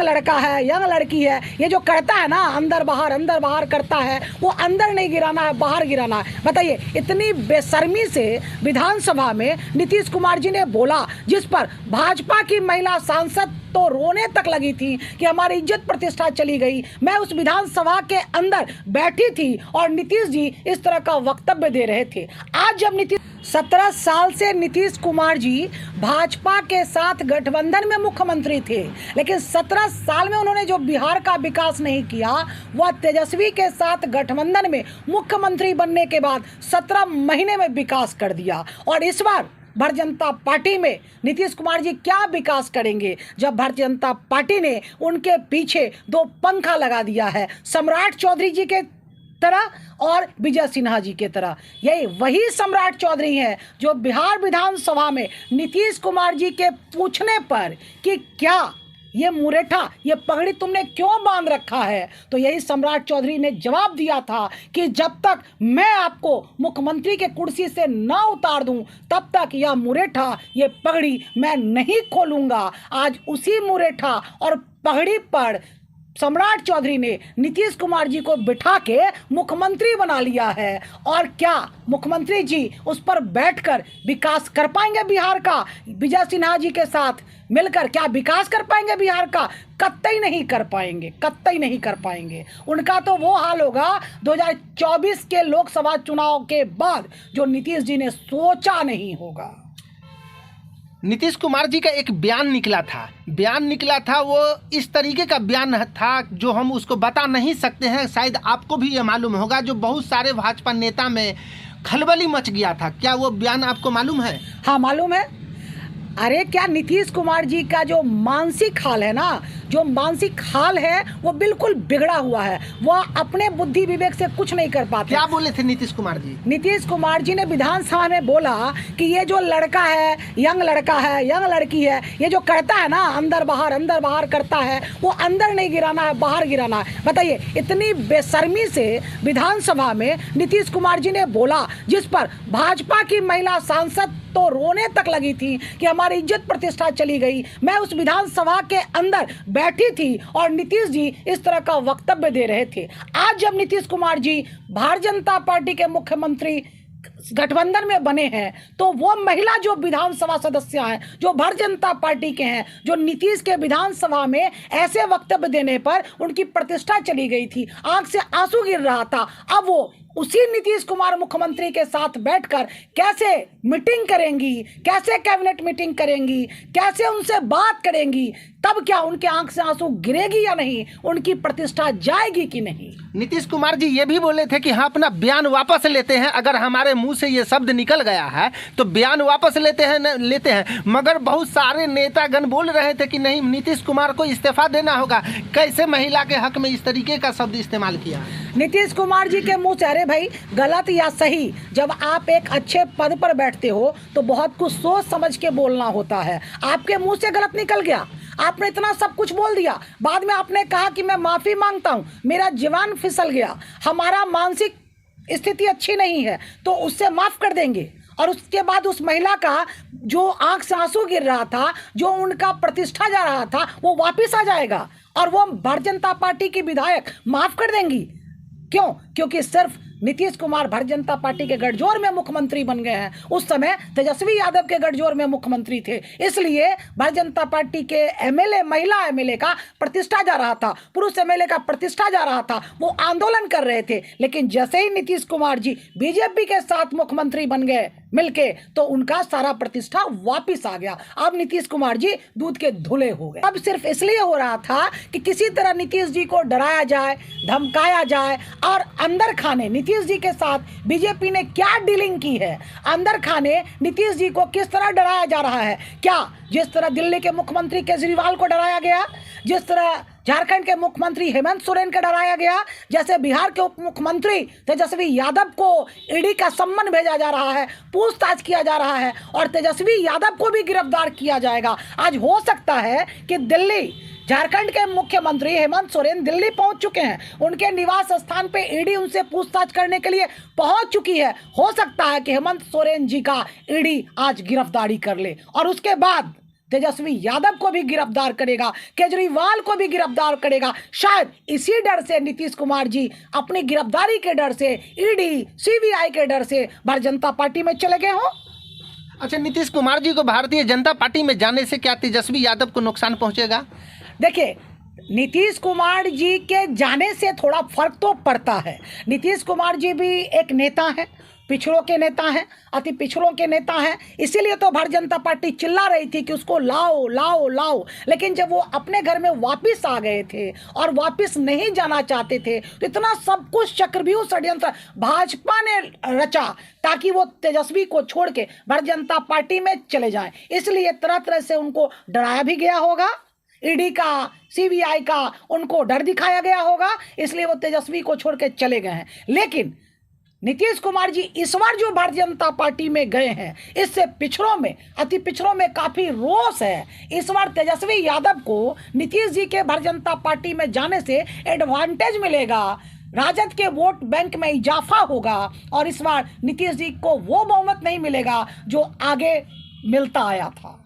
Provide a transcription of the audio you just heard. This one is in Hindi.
लड़का है, यंग लड़की है, ये जो करता है ना अंदर बाहर करता है, वो अंदर नहीं गिराना है, बाहर गिराना है। बताइए, इतनी बेशर्मी से विधानसभा में नीतीश कुमार जी ने बोला, जिस पर भाजपा की महिला सांसद तो रोने तक लगी थी कि हमारी इज्जत प्रतिष्ठा चली गई। मैं उस विधानसभा के अंदर बैठी थी और नीतीश जी इस तरह का वक्तव्य दे रहे थे। आज जब नीतीश 17 साल से नीतीश कुमार जी भाजपा के साथ गठबंधन में मुख्यमंत्री थे, लेकिन 17 साल में उन्होंने जो बिहार का विकास नहीं किया, वह तेजस्वी के साथ गठबंधन में मुख्यमंत्री बनने के बाद 17 महीने में विकास कर दिया। और इस बार भारतीय जनता पार्टी में नीतीश कुमार जी क्या विकास करेंगे, जब भारतीय जनता पार्टी ने उनके पीछे 2 पंखा लगा दिया है, सम्राट चौधरी जी के तरह और विजय सिन्हा जी के तरह। यही वही सम्राट चौधरी हैं जो बिहार विधानसभा में नीतीश कुमार जी के पूछने पर कि क्या ये मुरेठा, ये पगड़ी तुमने क्यों बांध रखा है, तो यही सम्राट चौधरी ने जवाब दिया था कि जब तक मैं आपको मुख्यमंत्री के कुर्सी से ना उतार दूं, तब तक यह मुरेठा, ये पगड़ी मैं नहीं खोलूंगा। आज उसी मुरेठा और पगड़ी पर सम्राट चौधरी ने नीतीश कुमार जी को बिठा के मुख्यमंत्री बना लिया है। और क्या मुख्यमंत्री जी उस पर बैठकर विकास कर पाएंगे बिहार का? विजय सिन्हा जी के साथ मिलकर क्या विकास कर पाएंगे बिहार का? कतई नहीं कर पाएंगे, कतई नहीं कर पाएंगे। उनका तो वो हाल होगा 2024 के लोकसभा चुनाव के बाद जो नीतीश जी ने सोचा नहीं होगा। नीतीश कुमार जी का एक बयान निकला था, वो इस तरीके का बयान था जो हम उसको बता नहीं सकते हैं, शायद आपको भी ये मालूम होगा, जो बहुत सारे भाजपा नेता में खलबली मच गया था। क्या वो बयान आपको मालूम है? हाँ, मालूम है। अरे क्या नीतीश कुमार जी का जो मानसिक हाल है ना, जो मानसिक हाल है वो बिल्कुल बिगड़ा हुआ है। वह अपने बुद्धि विवेक से कुछ नहीं कर पाते। क्या बोले थे नीतीश कुमार जी? नीतीश कुमार जी ने विधानसभा में बोला कि ये जो लड़का है, यंग लड़का है, यंग लड़की है, ये जो करता है ना अंदर बाहर करता है, वो अंदर नहीं गिराना है, बाहर गिराना है। बताइए, इतनी बेशर्मी से विधानसभा में नीतीश कुमार जी ने बोला, जिस पर भाजपा की महिला सांसद तो रोने तक लगी थी कि हमारी इज्जत प्रतिष्ठा चली गई। मैं उस विधानसभा के अंदर बैठी थी और नीतीश जी इस तरह का वक्तव्य दे रहे थे। आज जब नीतीश कुमार जी भारतीय जनता पार्टी के मुख्यमंत्री गठबंधन में बने हैं, तो वो महिला जो विधानसभा सदस्य हैं, जो भारतीय जनता पार्टी के हैं, जो नीतीश के विधानसभा में ऐसे वक्तव्य देने पर उनकी प्रतिष्ठा चली गई थी, आंख से आंसू गिर रहा था, अब वो उसी नीतीश कुमार मुख्यमंत्री के साथ बैठकर कैसे मीटिंग करेंगी, कैसे कैबिनेट मीटिंग करेंगी, कैसे उनसे बात करेंगी, तब क्या उनके आंख से आंसू गिरेगी या नहीं, उनकी प्रतिष्ठा जाएगी कि नहीं? नीतीश कुमार जी ये भी बोले थे कि हाँ, अपना बयान वापस लेते हैं, अगर हमारे मुंह से ये शब्द निकल गया है तो बयान वापस लेते हैं। मगर बहुत सारे नेतागण बोल रहे थे कि नहीं, नीतीश कुमार को इस्तीफा देना होगा। कैसे महिला के हक में इस तरीके का शब्द इस्तेमाल किया नीतीश कुमार जी के मुंह से? अरे भाई, गलत या सही, जब आप एक अच्छे पद पर बैठते हो तो बहुत कुछ सोच समझ के बोलना होता है। आपके मुंह से गलत निकल गया, आपने इतना सब कुछ बोल दिया, बाद में आपने कहा कि मैं माफ़ी मांगता हूँ, मेरा जीवन फिसल गया, हमारा मानसिक स्थिति अच्छी नहीं है, तो उससे माफ़ कर देंगे। और उसके बाद उस महिला का जो आंख से आंसू गिर रहा था, जो उनका प्रतिष्ठा जा रहा था, वो वापस आ जाएगा और वो भारतीय जनता पार्टी की विधायक माफ़ कर देंगी। क्यों? क्योंकि सिर्फ नीतीश कुमार भारतीय जनता पार्टी के गठजोड़ में मुख्यमंत्री बन गए हैं। उस समय तेजस्वी यादव के गठजोड़ में मुख्यमंत्री थे, इसलिए भारतीय जनता पार्टी के एमएलए, महिला एमएलए का प्रतिष्ठा जा रहा था, पुरुष एमएलए का प्रतिष्ठा जा रहा था, वो आंदोलन कर रहे थे। लेकिन जैसे ही नीतीश कुमार जी बीजेपी के साथ मुख्यमंत्री बन गए मिलके, तो उनका सारा प्रतिष्ठा वापिस आ गया। अब नीतीश कुमार जी दूध के धुले हो गए। अब सिर्फ इसलिए हो रहा था कि किसी तरह नीतीश जी को डराया जाए, धमकाया जाए और अंदर खाने नीतीश जी के साथ बीजेपी ने क्या डीलिंग की है, अंदर खाने नीतीश जी को किस तरह डराया जा रहा है। क्या जिस तरह दिल्ली के मुख्यमंत्री केजरीवाल को डराया गया, जिस तरह झारखंड के मुख्यमंत्री हेमंत सोरेन का डराया गया, जैसे बिहार के उप मुख्यमंत्री तेजस्वी यादव को ईडी का सम्मन भेजा जा रहा है, पूछताछ किया जा रहा है और तेजस्वी यादव को भी गिरफ्तार किया जाएगा। आज हो सकता है कि दिल्ली, झारखंड के मुख्यमंत्री हेमंत सोरेन दिल्ली पहुंच चुके हैं, उनके निवास स्थान पे ईडी उनसे पूछताछ करने के लिए पहुंच चुकी है। हो सकता है कि हेमंत सोरेन जी का ईडी आज गिरफ्तारी कर ले और उसके बाद तेजस्वी यादव को भी गिरफ्तार करेगा, केजरीवाल को भी गिरफ्तार करेगा। शायद इसी डर से नीतीश कुमार जी अपनी गिरफ्तारी के डर से, ईडी सीबीआई के डर से भारतीय जनता पार्टी में चले गए हों। अच्छा, नीतीश कुमार जी को भारतीय जनता पार्टी में जाने से क्या तेजस्वी यादव को नुकसान पहुंचेगा? देखिए, नीतीश कुमार जी के जाने से थोड़ा फर्क तो पड़ता है। नीतीश कुमार जी भी एक नेता हैं, पिछड़ों के नेता हैं, अति पिछड़ों के नेता हैं, इसीलिए तो भारतीय जनता पार्टी चिल्ला रही थी कि उसको लाओ लाओ लाओ। लेकिन जब वो अपने घर में वापस आ गए थे और वापस नहीं जाना चाहते थे, तो इतना सब कुछ चक्रव्यूह षड्यंत्र भाजपा ने रचा ताकि वो तेजस्वी को छोड़ के भारतीय जनता पार्टी में चले जाएं। इसलिए तरह तरह से उनको डराया भी गया होगा, ईडी का, सीबीआई का उनको डर दिखाया गया होगा, इसलिए वो तेजस्वी को छोड़ के चले गए हैं। लेकिन नीतीश कुमार जी इस बार जो भारतीय जनता पार्टी में गए हैं, इससे पिछड़ों में, अति पिछड़ों में काफ़ी रोष है। इस बार तेजस्वी यादव को नीतीश जी के भारतीय जनता पार्टी में जाने से एडवांटेज मिलेगा, राजद के वोट बैंक में इजाफा होगा और इस बार नीतीश जी को वो बहुमत नहीं मिलेगा जो आगे मिलता आया था।